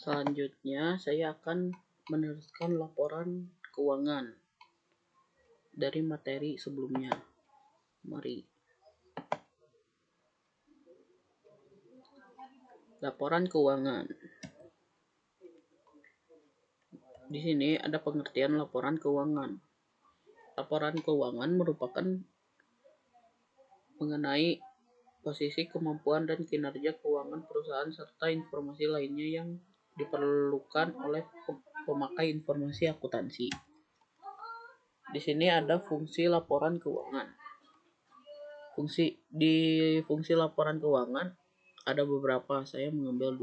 Selanjutnya saya akan meneruskan laporan keuangan dari materi sebelumnya. Mari. Laporan keuangan. Di sini ada pengertian laporan keuangan. Laporan keuangan merupakan mengenai posisi, kemampuan, dan kinerja keuangan perusahaan serta informasi lainnya yang diperlukan oleh pemakai informasi akuntansi. Di sini ada fungsi laporan keuangan. Fungsi laporan keuangan ada beberapa, saya mengambil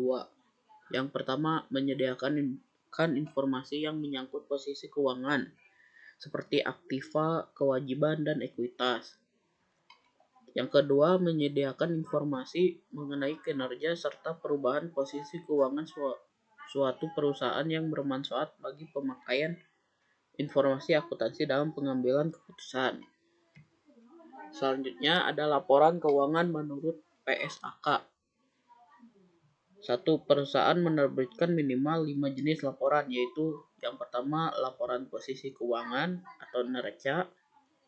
2. Yang pertama, menyediakan informasi yang menyangkut posisi keuangan seperti aktiva, kewajiban, dan ekuitas. Yang kedua, menyediakan informasi mengenai kinerja serta perubahan posisi keuangan suatu perusahaan yang bermanfaat bagi pemakaian informasi akuntansi dalam pengambilan keputusan. Selanjutnya ada laporan keuangan menurut PSAK. Satu perusahaan menerbitkan minimal 5 jenis laporan, yaitu yang pertama laporan posisi keuangan atau neraca,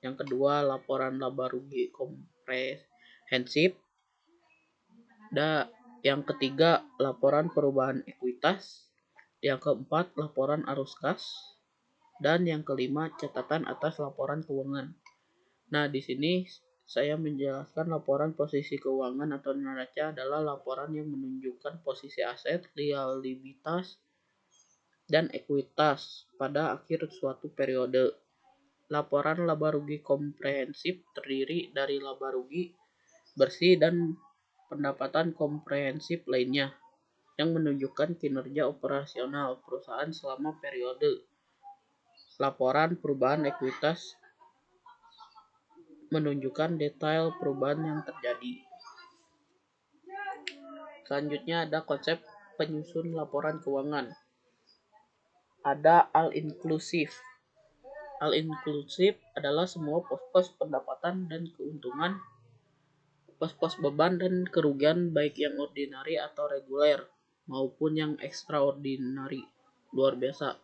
yang kedua laporan laba rugi komprehensif, yang ketiga laporan perubahan ekuitas, yang keempat laporan arus kas, dan yang kelima catatan atas laporan keuangan. Nah, di sini saya menjelaskan laporan posisi keuangan atau neraca adalah laporan yang menunjukkan posisi aset, liabilitas, dan ekuitas pada akhir suatu periode. Laporan laba rugi komprehensif terdiri dari laba rugi bersih dan pendapatan komprehensif lainnya yang menunjukkan kinerja operasional perusahaan selama periode. Laporan perubahan ekuitas menunjukkan detail perubahan yang terjadi. Selanjutnya ada konsep penyusun laporan keuangan. Ada all-inclusive. All-inclusive adalah semua pos-pos pendapatan dan keuntungan, pos-pos beban dan kerugian baik yang ordinary atau reguler maupun yang extraordinary, luar biasa,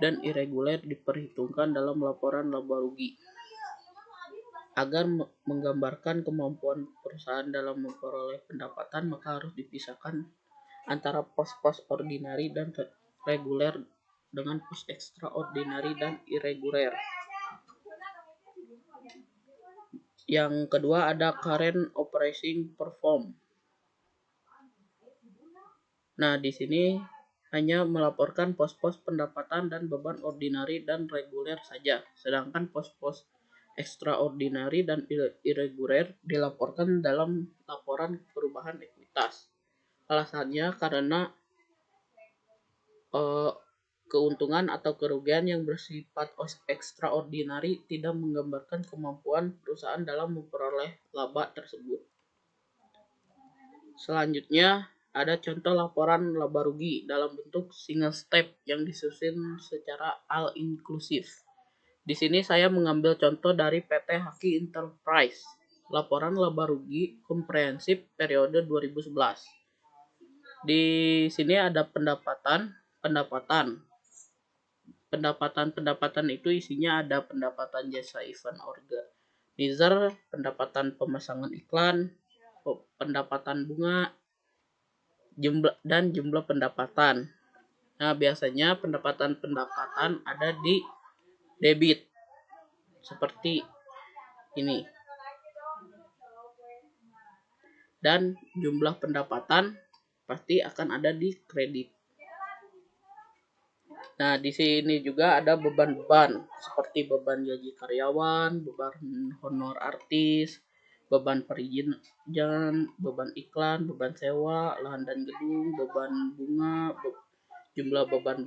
dan irregular diperhitungkan dalam laporan laba rugi. Agar menggambarkan kemampuan perusahaan dalam memperoleh pendapatan, maka harus dipisahkan antara pos-pos ordinary dan reguler dengan pos extraordinary dan irregular. Yang kedua ada current operating perform. Nah, di sini hanya melaporkan pos-pos pendapatan dan beban ordinary dan reguler saja, sedangkan pos-pos extraordinary dan irregular dilaporkan dalam laporan perubahan ekuitas. Alasannya karena keuntungan atau kerugian yang bersifat extraordinary tidak menggambarkan kemampuan perusahaan dalam memperoleh laba tersebut. Selanjutnya ada contoh laporan laba rugi dalam bentuk single step yang disusun secara all-inclusive. Di sini saya mengambil contoh dari PT Haki Enterprise, laporan laba rugi komprehensif periode 2011. Di sini ada pendapatan itu isinya ada pendapatan jasa event organizer, pendapatan pemasangan iklan, pendapatan bunga, jumlah pendapatan. Nah, biasanya pendapatan ada di debit seperti ini, dan jumlah pendapatan pasti akan ada di kredit. Nah, di sini juga ada beban-beban seperti beban gaji karyawan, beban honor artis, beban perizinan, beban iklan, beban sewa lahan dan gedung, beban bunga, jumlah beban,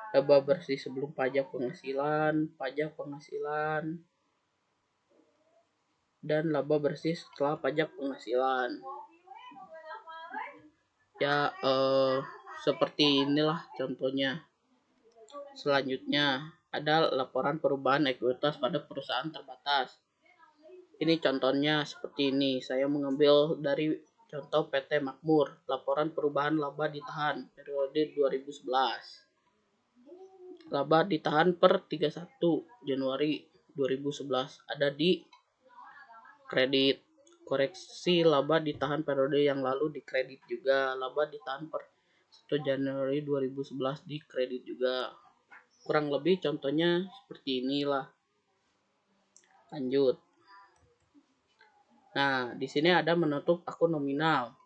laba bersih sebelum pajak penghasilan, dan laba bersih setelah pajak penghasilan. Ya, seperti inilah contohnya. Selanjutnya ada laporan perubahan ekuitas pada perusahaan terbatas. Ini contohnya seperti ini. Saya mengambil dari Contoh PT Makmur, laporan perubahan laba ditahan periode 2011. Laba ditahan per 31 Januari 2011 ada di kredit. Koreksi laba ditahan periode yang lalu di kredit juga. Laba ditahan per 1 Januari 2011 di kredit juga. Kurang lebih contohnya seperti inilah. Lanjut. Nah, di sini ada menutup akun nominal.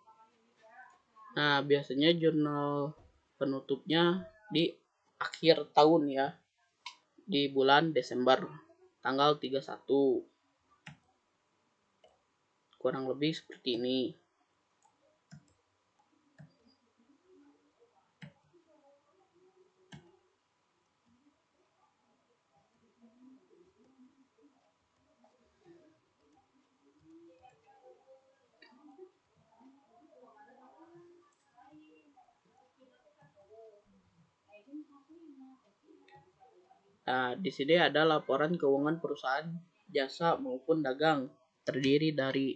Nah, biasanya jurnal penutupnya di akhir tahun ya. Di bulan Desember tanggal 31. Kurang lebih seperti ini. Nah, di sini ada laporan keuangan perusahaan jasa maupun dagang, terdiri dari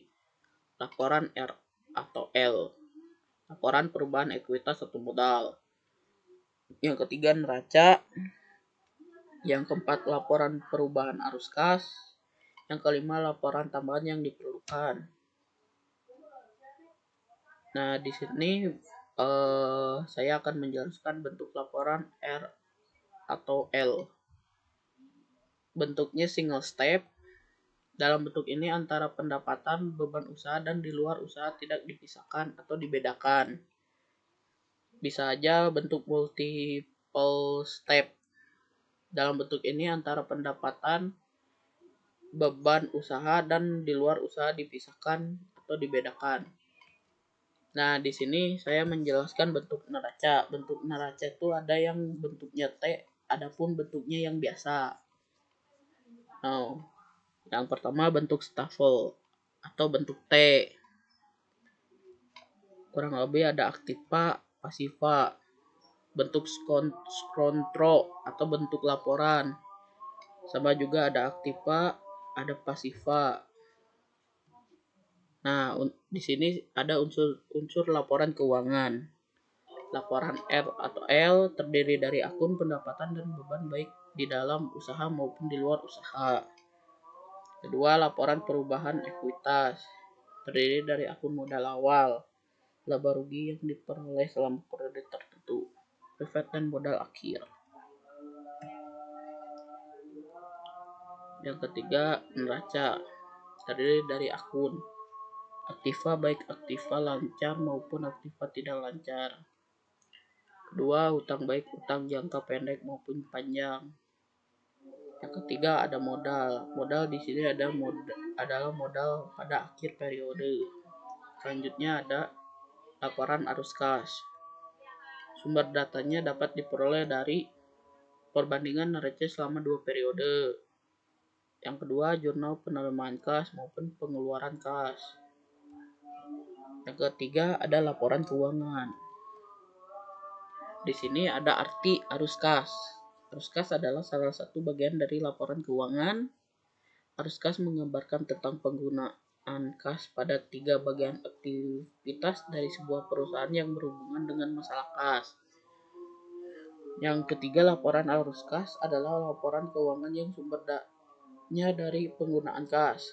laporan R atau L, laporan perubahan ekuitas atau modal. Yang ketiga neraca, yang keempat laporan perubahan arus kas, yang kelima laporan tambahan yang diperlukan. Nah, di sini saya akan menjelaskan bentuk laporan R atau L. Bentuknya single step. Dalam bentuk ini antara pendapatan, beban usaha, dan di luar usaha tidak dipisahkan atau dibedakan. Bisa aja bentuk multiple step. Dalam bentuk ini antara pendapatan, beban usaha, dan di luar usaha dipisahkan atau dibedakan. Nah, di sini saya menjelaskan bentuk neraca. Bentuk neraca itu ada yang bentuknya T, adapun bentuknya yang biasa. Nah, yang pertama bentuk staffel atau bentuk T. Kurang lebih ada aktiva, pasiva, bentuk kontro atau bentuk laporan. Sama juga ada aktiva, ada pasiva. Nah, di sini ada unsur laporan keuangan. Laporan R atau L terdiri dari akun pendapatan dan beban baik di dalam usaha maupun di luar usaha. Kedua, laporan perubahan ekuitas terdiri dari akun modal awal, laba rugi yang diperoleh selama periode tertentu, privat dan modal akhir. Yang ketiga, neraca terdiri dari akun aktiva baik aktiva lancar maupun aktiva tidak lancar. Kedua, hutang baik hutang jangka pendek maupun panjang. Yang ketiga ada modal. Modal di sini adalah modal pada akhir periode. Selanjutnya ada laporan arus kas. Sumber datanya dapat diperoleh dari perbandingan neraca selama 2 periode. Yang kedua, jurnal penerimaan kas maupun pengeluaran kas. Yang ketiga ada laporan keuangan. Di sini ada arti arus kas. Arus kas adalah salah satu bagian dari laporan keuangan. Arus kas menggambarkan tentang penggunaan kas pada 3 bagian aktivitas dari sebuah perusahaan yang berhubungan dengan masalah kas. Yang ketiga, laporan arus kas adalah laporan keuangan yang sumbernya dari penggunaan kas.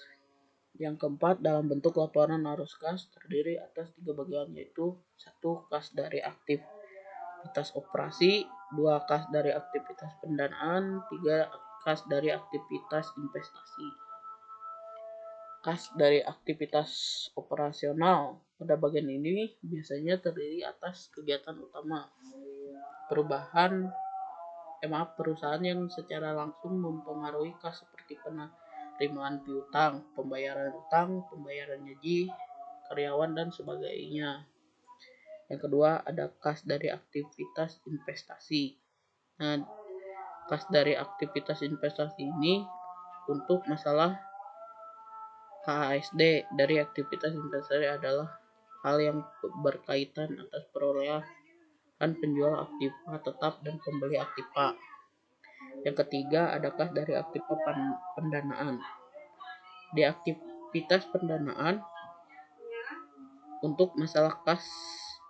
Yang keempat, dalam bentuk laporan arus kas terdiri atas 3 bagian, yaitu 1. Kas dari aktivitas operasi, 2. Kas dari aktivitas pendanaan, 3. Kas dari aktivitas investasi. Kas dari aktivitas operasional pada bagian ini biasanya terdiri atas kegiatan utama perusahaan yang secara langsung mempengaruhi kas seperti penerimaan piutang, pembayaran utang, pembayaran gaji, karyawan, dan sebagainya. Yang kedua ada kas dari aktivitas investasi. Nah, kas dari aktivitas investasi ini untuk masalah KASD dari aktivitas investasi adalah hal yang berkaitan atas perolehan penjual aktiva tetap dan pembeli aktiva. Yang ketiga ada kas dari aktiva pendanaan. Di aktivitas pendanaan Untuk masalah kas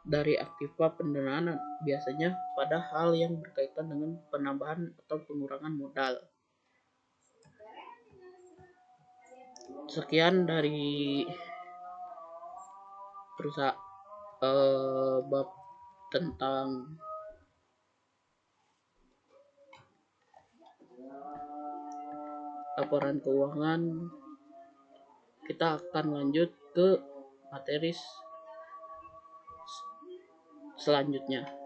dari aktiva pendanaan biasanya pada hal yang berkaitan dengan penambahan atau pengurangan modal. Sekian dari perusahaan bab tentang laporan keuangan. Kita akan lanjut ke materi selanjutnya.